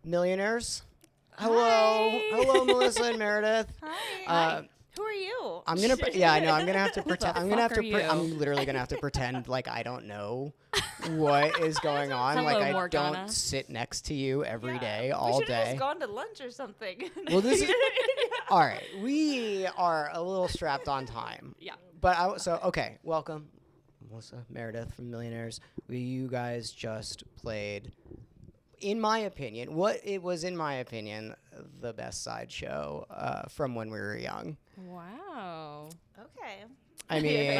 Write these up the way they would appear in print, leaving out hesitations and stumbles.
Millionaires. Hi. Hello, Melissa and Meredith. Hi. Who are you? I'm gonna, I'm gonna have to pretend. I'm literally gonna have to pretend like I don't know what is going on. Hello, like I Morgana. don't sit next to you every day, all We should have day. just gone to lunch or something. Well, this is all right. We are a little strapped on time. Yeah. But okay. Welcome, Melissa, Meredith from Millionaires. You guys just played. In my opinion, the best sideshow from when we were young. Wow. Okay. I mean,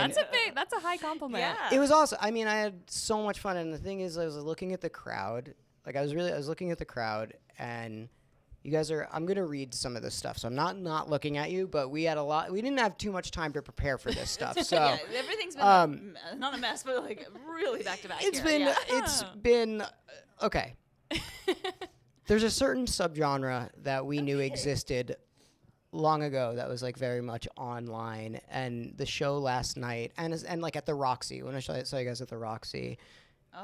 That's a high compliment. Yeah. it was awesome. I mean, I had so much fun, and the thing is, I was looking at the crowd. I was looking at the crowd, and you guys are. I'm gonna read some of this stuff, so I'm not looking at you, but we had a lot. We didn't have too much time to prepare for this stuff, so yeah, everything's been not a mess, but like really back to back. it's been okay. There's a certain subgenre that we knew existed long ago that was like very much online, and the show last night and like at the Roxy, when I saw you guys at the Roxy,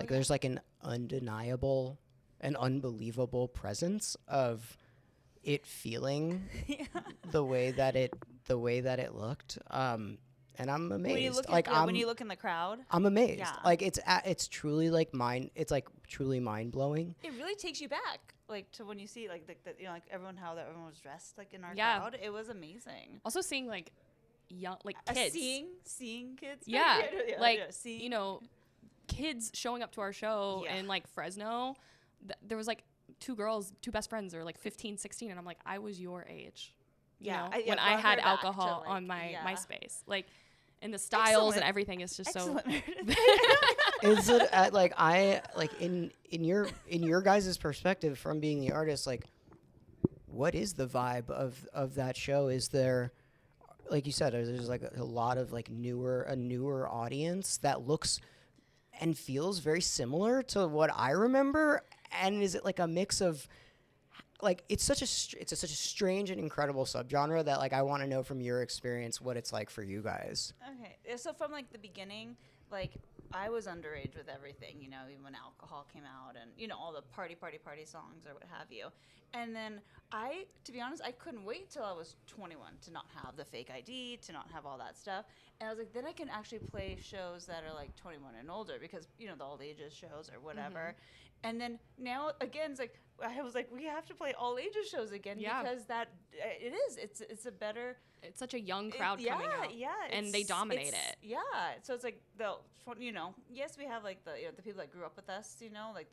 there's like an undeniable and unbelievable presence of it feeling the way that it looked, and I'm amazed. When you look in the crowd, I'm amazed. Yeah. Like it's truly like truly mind blowing. it really takes you back, like to when you see like like everyone was dressed like in our Yeah. crowd. It was amazing. Also seeing like young kids. Seeing kids. Yeah. Seeing. You know, kids showing up to our show Yeah. in like Fresno. There was like two best friends, are like 15, 16, and I'm like, I was your age. You know, when I had alcohol on my MySpace. Like, and the styles and everything is just Excellent. Is it in your guys' perspective from being the artist, like what is the vibe of that show? Is there, like you said, there's like a lot of like a newer audience that looks and feels very similar to what I remember? And is it like a mix of like it's such a strange and incredible subgenre that like I want to know from your experience what it's like for you guys. Okay, so from like the beginning, like I was underage with everything, you know, even when alcohol came out and, you know, all the party songs or what have you. And then to be honest, I couldn't wait till I was 21 to not have the fake ID, to not have all that stuff. And I was like, then I can actually play shows that are like 21 and older because, you know, the all ages shows or whatever. Mm-hmm. And then now again, it's like, I was like, we have to play all ages shows again because it's a better. It's such a young crowd coming out. Yeah, and they dominate it. Yeah, so it's like yes, we have like the people that grew up with us, you know, like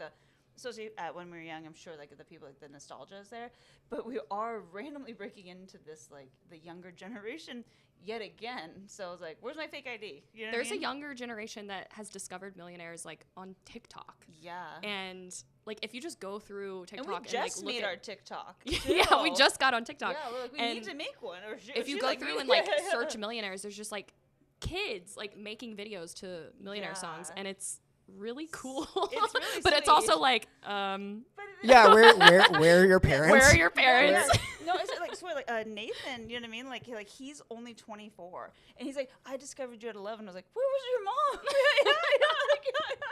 especially when we were young. I'm sure like the people like the nostalgia is there, but we are randomly breaking into this like the younger generation yet again. So I was like, where's my fake ID? You know There's what I mean? a younger generation that has discovered Millionaires like on TikTok. Yeah. And like if you just go through TikTok And we just like, made our TikTok. Yeah, we just got on TikTok. Yeah, we're like, we need to make one. Or if you go through and like search Millionaires, there's just like kids like making videos to Millionaire songs, and it's really cool. It's really but it's sweet. also like Yeah, where are your parents? Where are your parents? No, it's like Nathan, you know what I mean? Like he's only 24, and he's like, I discovered you at 11. I was like, where was your mom?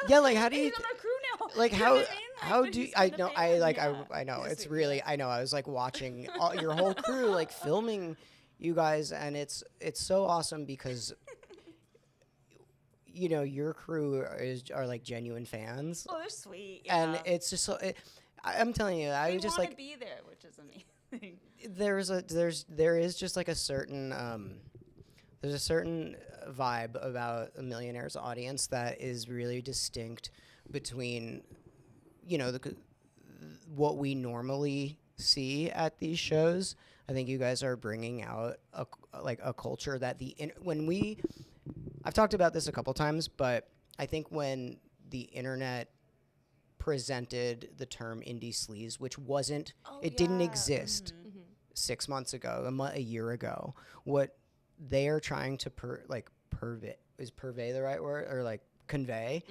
Yeah, like how do you? He's on our crew now. Like You know how what I mean? how But do he's I the know fan. I know He's it's sweet, really I know I was like watching your whole crew like filming you guys, and it's so awesome because you know your crew are like genuine fans. Oh, they're sweet. Yeah. And it's just so I'm telling you, I we was just want like to be there, which is amazing. there is just like a certain there's a certain vibe about a Millionaires audience that is really distinct between, you know, what we normally see at these shows. I think you guys are bringing out a culture that I've talked about this a couple times, but I think when the internet presented the term indie sleaze, which didn't exist 6 months ago, a year ago. What they are trying to purvey the right word, or like convey,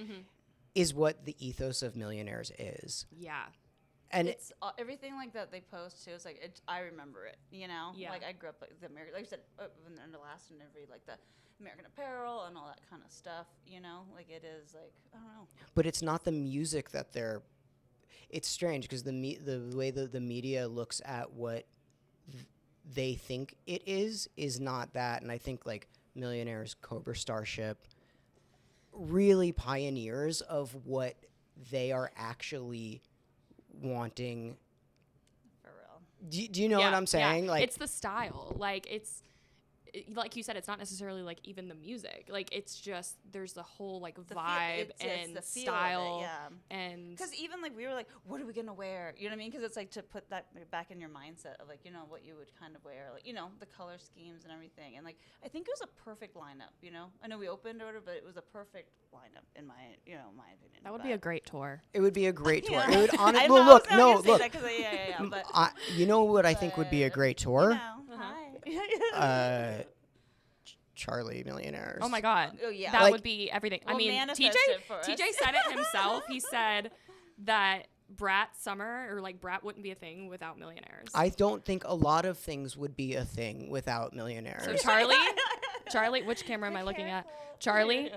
is what the ethos of Millionaires is. Yeah. And it's everything like that they post too. It's like I remember it, you know. Yeah. Like I grew up like the American, like I said, in the last and every like the American Apparel and all that kind of stuff, you know. Like it is like I don't know. But it's not the music that it's strange because the way that the media looks at what they think it is not that. And I think like Millionaires, Cobra Starship, really pioneers of what they are actually wanting. For real. Do you know what I'm saying? Yeah. Like, it's the style. Like like you said, it's not necessarily like even the music. Like it's just there's the whole like vibe and the style. And because even like we were like, what are we gonna wear? You know what I mean? Because it's like to put that back in your mindset of like, you know, what you would kind of wear, like, you know, the color schemes and everything. And like I think it was a perfect lineup. You know, I know we opened order, but it was a perfect lineup in my opinion. That would be a great tour. It would be a great tour. Yeah. It would honestly look. But you know what I think would be a great tour? Hi. Charlie Millionaires. Oh my God. Oh yeah. That Like, would be everything. We'll I mean, manifest it for us. TJ said it himself. He said that Brat Summer or like Brat wouldn't be a thing without Millionaires. I don't think a lot of things would be a thing without Millionaires. So Charlie, which camera am I looking at? Charlie,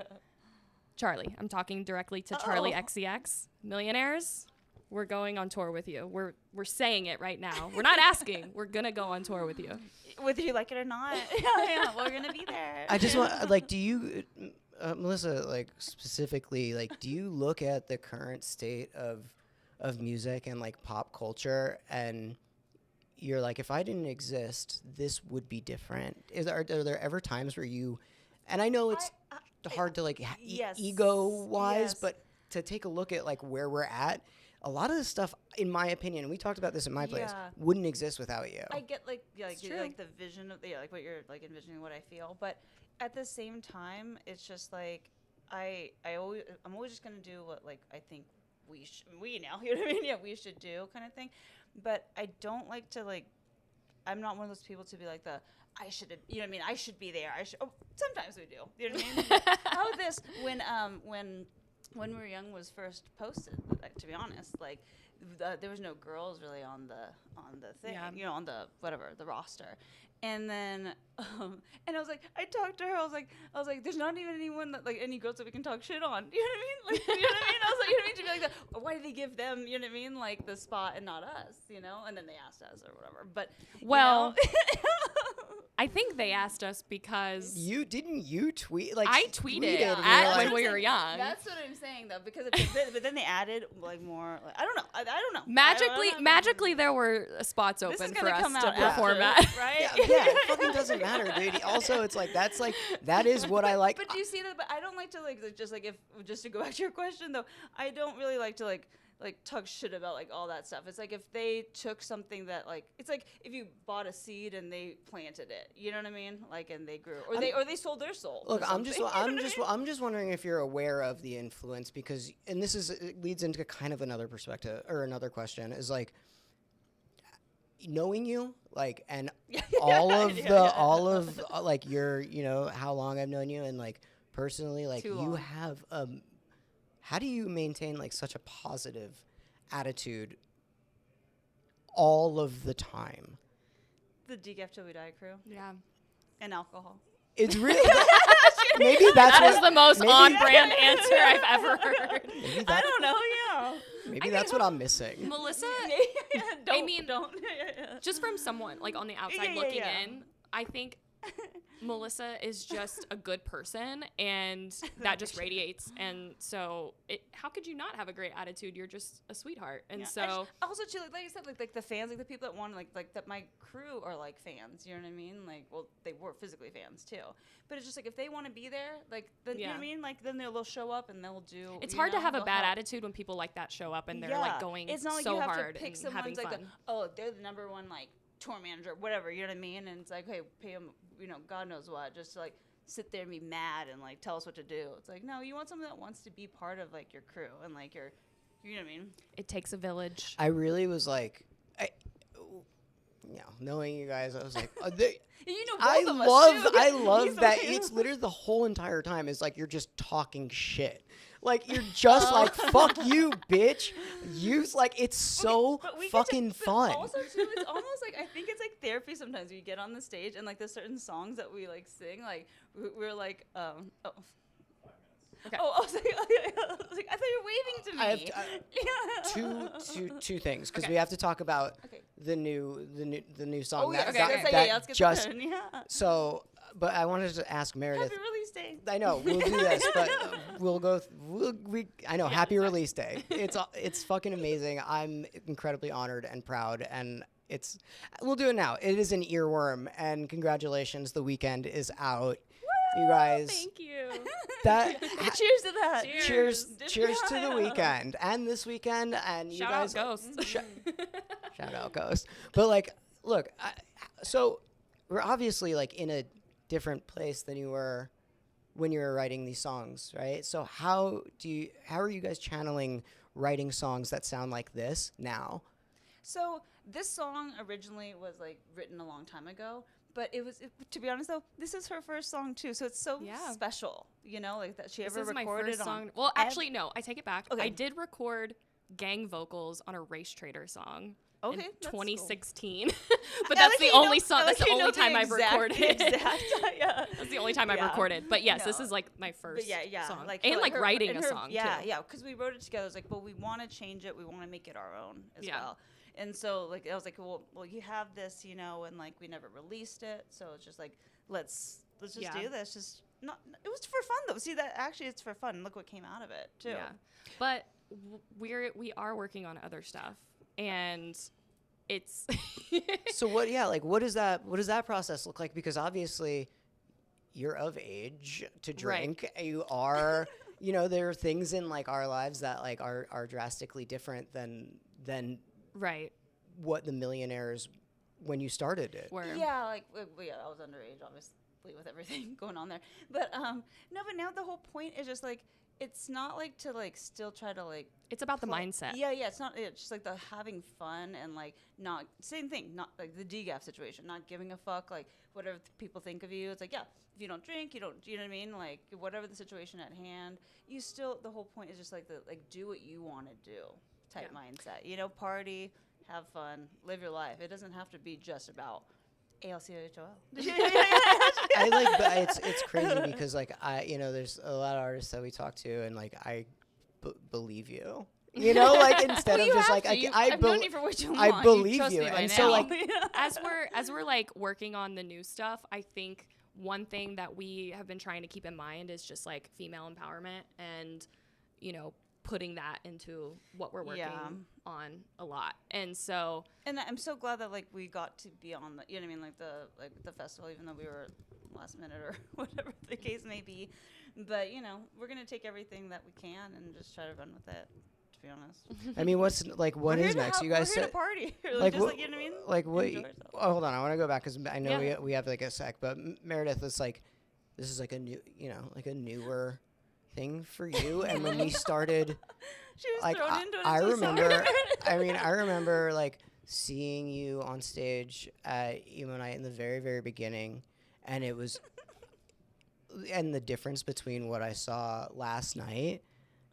I'm talking directly to Charlie XCX. Millionaires, we're going on tour with you. We're saying it right now. We're not asking. We're gonna go on tour with you. Whether you like it or not, yeah, we're gonna be there. I just want, like, do you, Melissa, like, specifically, like, do you look at the current state of music and, like, pop culture, and you're like, if I didn't exist, this would be different? Are there ever times where you, and I know it's hard to, like, ego-wise, but to take a look at, like, where we're at, a lot of this stuff, in my opinion, and we talked about this in my place, wouldn't exist without you. I get like the vision of like what you're like envisioning, what I feel, but at the same time, it's just like I'm always just gonna do what like I think we you know what I mean? Yeah, we should do kind of thing. But I don't like to like. I'm not one of those people to be like I should, you know what I mean? I should be there. Sometimes we do. You know what I mean? How this when We Were Young was first posted, to be honest, like there was no girls really on the thing, you know, on the the roster, and then and I was like, I talked to her, I was like, there's not even anyone that like any girls that we can talk shit on, you know what I mean? Like, you know what I mean? I was like, you know what I mean? To be like that, why did they give them, you know what I mean, like the spot and not us, you know? And then they asked us or whatever, but well. I think they asked us because you tweet like I tweeted at When We Were Young. That's what I'm saying though, because but then they added like more. Like, I don't know. Magically, there were spots open for us to perform at. Right? Yeah, it fucking doesn't matter, dude. Also, it's like that is what I like. But do you see that? But I don't like to just to go back to your question though. I don't really like to like talk shit about like all that stuff. It's like if they took something that like it's like if you bought a seed and they planted it, you know what I mean? Like and they grew, or they sold their soul. Look, I'm just wondering if you're aware of the influence because, and it leads into kind of another perspective or another question is like knowing you like and all of like your how long I've known you and like personally like you have how do you maintain like such a positive attitude all of the time? The Decaf Till We Die crew. Yeah. And alcohol. It's really maybe that is the most on-brand answer I've ever heard. I don't know. Yeah. Maybe that's what I'm missing. Melissa, don't. Just from someone like on the outside looking in, I think Melissa is just a good person, and that just radiates. And so, how could you not have a great attitude? You're just a sweetheart. And so, also too, like I said, like the fans, like the people that want, like that my crew are like fans. You know what I mean? Like, well, they were physically fans too. But it's just like if they want to be there, like, then, you know what I mean? Like, then they'll show up and they'll do. It's hard to have a bad attitude when people like that show up and they're like going so hard. It's not like you have to pick and someone having fun. Like they're the number one like tour manager, whatever. You know what I mean? And it's like, hey, pay them, God knows what, just to like sit there and be mad and like tell us what to do. It's like, no, you want someone that wants to be part of like your crew and like you know what I mean? It takes a village. I really was like, knowing you guys, I was like, I love that. It's literally the whole entire time is like you're just talking shit. Like you're just like fuck you, bitch. It's so fucking fun. Also, too, it's almost like I think it's like therapy. Sometimes we get on the stage and like there's certain songs that we like sing. Like we're like Okay. Oh, I was like, I thought you were waving to me. I have two things, because we have to talk about the new song. Oh, yeah. Let's get just so. But I wanted to ask Meredith. Happy release day. I know we'll do this, but we'll go. I know. Happy release day. It's fucking amazing. I'm incredibly honored and proud, and we'll do it now. It is an earworm, and congratulations. The Weekend is out. You guys. Thank you. Cheers to that. Cheers to the Weekend and this weekend, and you guys. Shout out Ghost. Shout out Ghost. But like, look, so we're obviously like in a different place than you were when you were writing these songs, right? So how are you guys channeling writing songs that sound like this now? So this song originally was like written a long time ago, but to be honest though, this is her first song too, so it's so special, like that she ever recorded my first song. Well, actually, no, I take it back. Okay. I did record gang vocals on a Race Trader song. Okay, in 2016, cool. But that's the only song. That's the only time I've recorded. Yeah, that's the only time I've recorded. But yes, this is like my first song, and writing a song too. Yeah, because we wrote it together. I was like, well, we want to change it. We want to make it our own as well. And so like I was like, well, you have this, and like we never released it, so it's just like let's just do this. Just not. It was for fun though. See, that actually it's for fun. Look what came out of it too. Yeah, but we are working on other stuff. And it's so what does that process look like? Because obviously you're of age to drink. Right. You are, there are things in like our lives that like are drastically different than right what the Millionaires when you started it were. Yeah, like I was underage, obviously, with everything going on there. But no, but now the whole point is just like it's not like to like still try to like. It's about the mindset. Yeah, it's not. It's just like the having fun and like not same thing. Not like the DGAF situation. Not giving a fuck like whatever people think of you. It's like if you don't drink, you don't. You know what I mean? Like whatever the situation at hand, you still. The whole point is just like do what you want to do type mindset. Party, have fun, live your life. It doesn't have to be just about ALCHOL. But it's crazy because like there's a lot of artists that we talk to and like I believe you, like instead of just like I've known you for way too long. I believe you, and now. So like as we're like working on the new stuff, I think one thing that we have been trying to keep in mind is just like female empowerment and putting that into what we're working on a lot. And so I'm so glad that like we got to be on the like the festival, even though we were last minute or whatever the case may be. But we're gonna take everything that we can and just try to run with it, to be honest. I mean, what is next? You guys said party. Like what? Like what? Oh, hold on, I want to go back because I know we have like a sec. But Meredith is like, this is like a new like a newer thing for you. And when we started, she was like thrown into it. I remember. I remember like seeing you on stage at Emo Night in the very, very beginning, and it was. And the difference between what I saw last night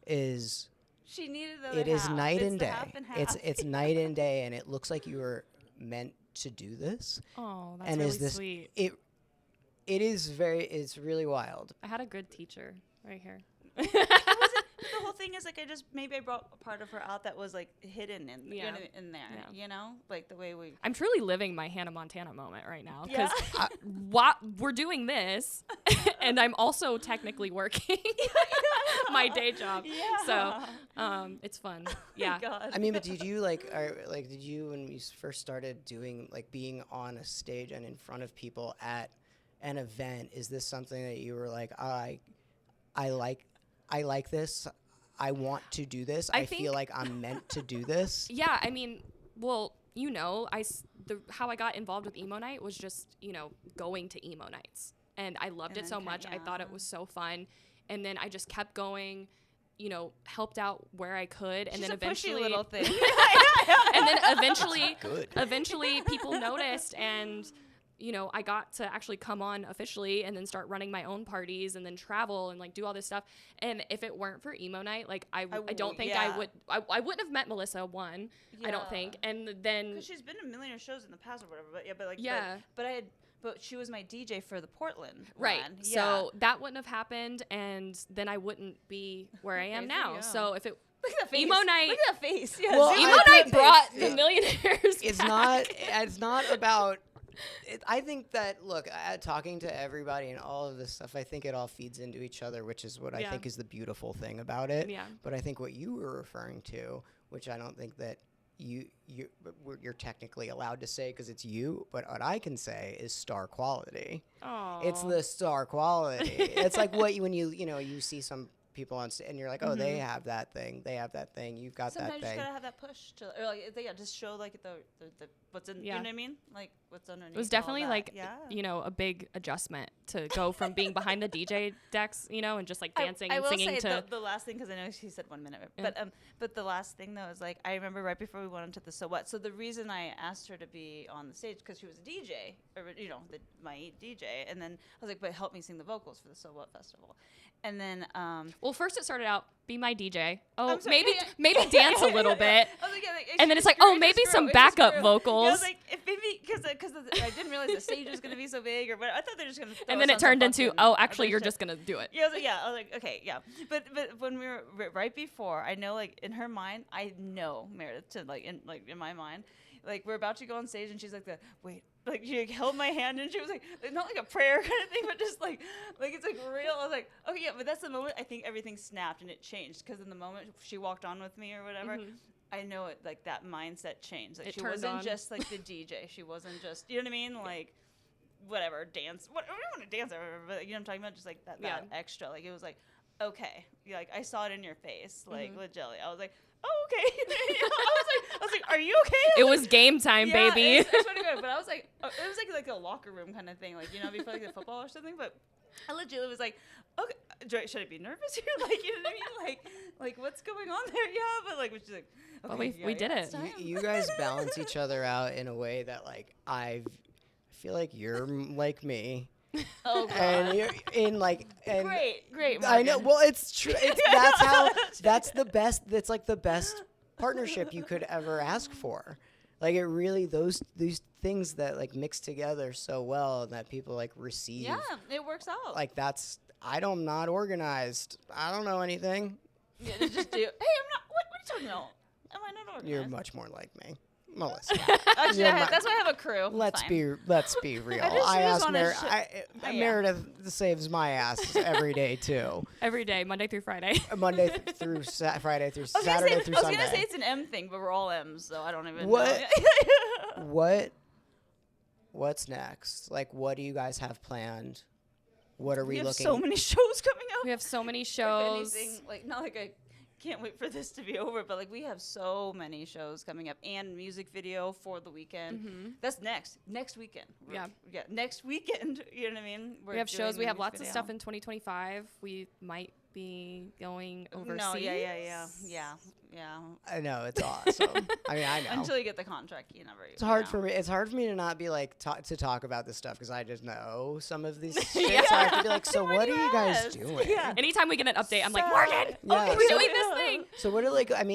is she needed the it is night and day. It's night and day, and it looks like you were meant to do this. Oh, that's really sweet. It's really wild. I had a good teacher right here. The whole thing is like I brought a part of her out that was like hidden in there, like the way I'm truly living my Hannah Montana moment right now because we're doing this and I'm also technically working my day job. Yeah. So it's fun. Yeah. God. I mean, but did you did you when you first started doing like being on a stage and in front of people at an event, is this something that you were like, I like this. I want to do this. I feel like I'm meant to do this. Yeah, I mean, well, how I got involved with Emo Night was just, going to emo nights. And I loved it so much. I thought it was so fun. And then I just kept going, helped out where I could. And then eventually, pushy little thing. And then eventually people noticed and I got to actually come on officially and then start running my own parties and then travel and like do all this stuff. And if it weren't for Emo Night, like I don't think I wouldn't have met Melissa I don't think. And then because she's been in a million shows in the past or whatever, but but she was my DJ for the Portland right. one. So that wouldn't have happened, and then I wouldn't be where I am now. Yeah. So if it look at that face. emo night, look at that face. Yeah, Well, emo night brought the Millionaires. It's back. it's not about. I think that talking to everybody and all of this stuff, I think it all feeds into each other, which is what I think is the beautiful thing about it. Yeah. But I think what you were referring to, which I don't think that you're technically allowed to say because it's you, but what I can say is star quality. Aww. It's the star quality. It's like when you see some people on stage and you're like, oh, they have that thing, you've got Sometimes that thing. you just gotta have that push to, or like, just show like the what's in, you know what I mean, like what's underneath. It was definitely like a big adjustment to go from being behind the DJ decks, and just like dancing and singing to the last thing, because I know she said 1 minute, but the last thing though is like I remember right before we went into the So What. So the reason I asked her to be on the stage because she was a DJ, or my DJ, and then I was like, but help me sing the vocals for the So What festival. And then, well, first it started out, be my DJ. Oh, sorry, maybe dance a little bit. I was like, and then it's like, maybe some backup vocals. I was like, if maybe because I didn't realize the stage was gonna be so big, or what. I thought they were just gonna. And then it turned into, actually, you're just gonna do it. Yeah, I was like, okay, yeah. But when we were right before, I know, like in her mind, I know Meredith to in my mind, like we're about to go on stage, and she's like, wait. Like she held my hand and she was like not like a prayer kind of thing, but just like it's like real. I was like, okay, yeah, but that's the moment I think everything snapped and it changed, because in the moment she walked on with me or whatever, I know it, like that mindset changed. Like she wasn't just like the DJ. She wasn't just, you know what I mean? Like whatever, dance. What I don't want to dance, but you know what I'm talking about? Just like that extra. Like it was like, okay, like I saw it in your face, like legit. I was like, oh, okay. I was like, are you okay? It was game time, baby. It's pretty good. But I was like, it was like a locker room kind of thing, like before like the football or something. But I legit was like, okay, should I be nervous here? Like, you know what I mean? Like what's going on there? Yeah, but like, she's like, okay, well, we did it. You guys balance each other out in a way that like I feel like you're like me. Oh God. And you're in great. Morgan. I know. Well, it's true. That's the best. That's like the best partnership you could ever ask for. Like it really, these things that like mix together so well and that people like receive. Yeah, it works out. Like I'm not organized. I don't know anything. Yeah, they just do. Hey, I'm not. What are you talking about? Am I not organized? You're much more like me. Melissa. Actually, that's why I have a crew. Let's be real. I ask Meredith saves my ass every day too. Every day, Monday through Friday. Monday through Friday through Saturday through Sunday. I was gonna say it's an M thing, but we're all M's, so I don't even know. What's next? Like, what do you guys have planned? What are we looking? We have so many shows coming out. We have so many shows. If anything, like not like I can't wait for this to be over, but like we have so many shows coming up and music video for the weekend. That's next weekend. Next weekend. You know what I mean? We have shows. We have lots of stuff in 2025. We might be going overseas. No, yeah. I know, it's awesome. I mean, I know. Until you get the contract, you never. It's hard for me. It's hard for me to not be like to talk about this stuff because I just know some of these shit. So I have to be like, so what are you guys doing? Yeah. Anytime we get an update, I'm like, Morgan, we're doing this thing. So what are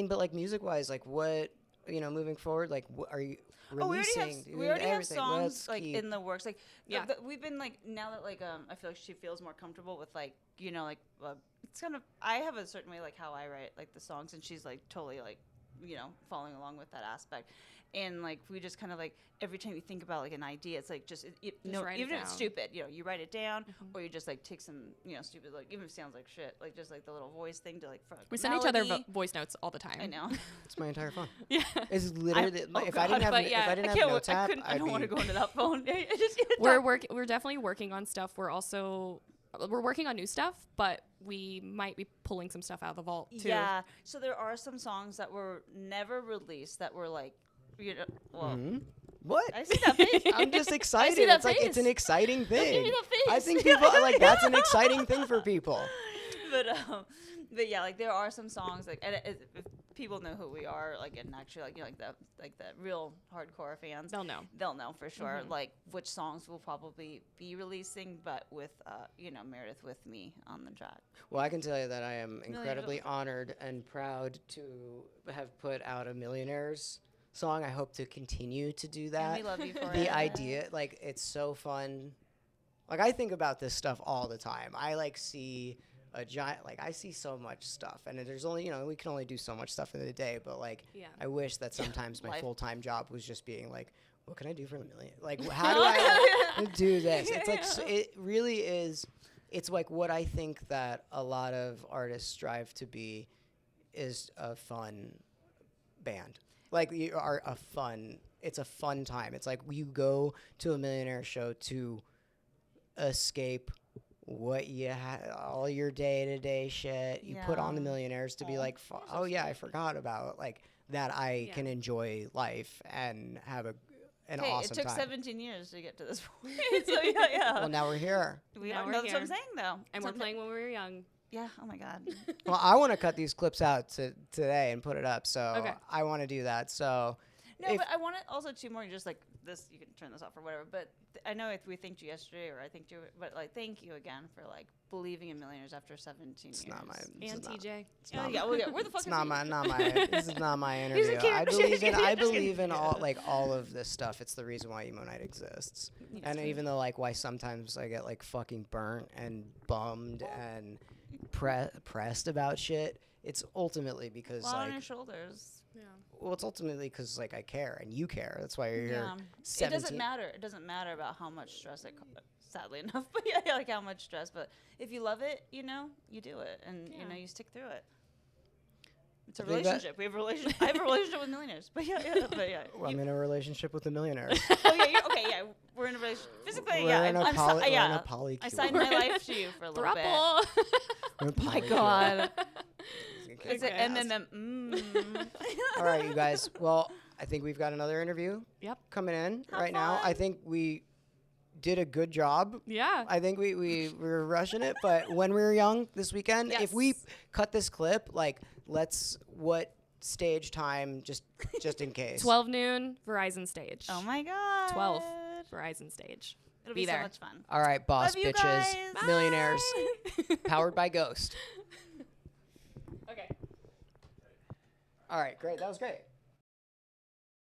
but like music wise, like what moving forward, like what are you releasing? We already have songs like in the works. Like we've been like now that like I feel like she feels more comfortable with like it's kind of I have a certain way like how I write like the songs, and she's like totally like following along with that aspect. And like we just kind of like every time you think about like an idea, it's like just even if it's stupid, you write it down, or you just like take some stupid, like even if it sounds like shit, like just like the little voice thing to like we send each other voice notes all the time. I know. It's my entire phone. Yeah, it's literally if I didn't have notes app, I don't want to go into that phone. We're definitely working on stuff. We're working on new stuff, but we might be pulling some stuff out of the vault too. Yeah. So there are some songs that were never released that were like. What? I see that face. I'm just excited. I see that it's like face. it's an exciting thing. Give me that face. I think people like that's an exciting thing for people. But yeah, like there are some songs like if people know who we are, like and actually like the real hardcore fans, they'll know for sure like which songs we'll probably be releasing, but with Meredith with me on the track. Well, I can tell you that I am incredibly honored and proud to have put out a Millionaires song. I hope to continue to do that. And we love you for it. The idea, like, it's so fun. Like, I think about this stuff all the time. I like see a giant, like, I see so much stuff, and there's only, we can only do so much stuff in a day, but like, I wish that sometimes my full-time job was just being like, what can I do for $1 million? Like, how do I do this? It's like, it really is. It's like what I think that a lot of artists strive to be is a fun band. Like, you are it's a fun time. It's like you go to a Millionaire show to escape what you had, all your day-to-day shit. You put on the Millionaires to be like, oh yeah, I forgot about like that. I can enjoy life and have an awesome time. It took 17 years to get to this point. So yeah. Well, now we're here. That's what I'm saying, though. And we're playing when we were young. Yeah. Oh my God. Well, I want to cut these clips out today and put it up. So I want to do that. So. No, but I want to also two more. Just like this, you can turn this off or whatever. But I know if we thanked you yesterday, or I thanked you, but like, thank you again for like believing in Millionaires after 17 years. Not my. And TJ. Where the fuck it's is not he? my. This is not my interview. I believe in all of this stuff. It's the reason why Emo Night exists. And even though like why sometimes I get like fucking burnt and bummed and pressed about shit, it's ultimately because like on your shoulders. Yeah. Well, it's ultimately because like I care and you care. That's why you're here. 17. It doesn't matter. It doesn't matter about how much stress it. Sadly enough, but like how much stress. But if you love it, you do it, and you stick through it. It's a relationship. We have a relationship. I have a relationship with Millionaires, but Well, I'm in a relationship with the Millionaires. We're in a relationship. Physically, we're in a polycule. I signed my life to you for a little bit. Oh my God. It's an MMM. All right, you guys. Well, I think we've got another interview coming in now. I think we did a good job. Yeah. I think we were rushing it, but when we were young this weekend, if we cut this clip, like, what stage time, just in case. 12 noon, Verizon stage. Oh my God. 12, Verizon stage. It'll be so much fun. All right, boss Love you bitches, guys. Millionaires, powered by Ghost. Okay. All right, great. That was great.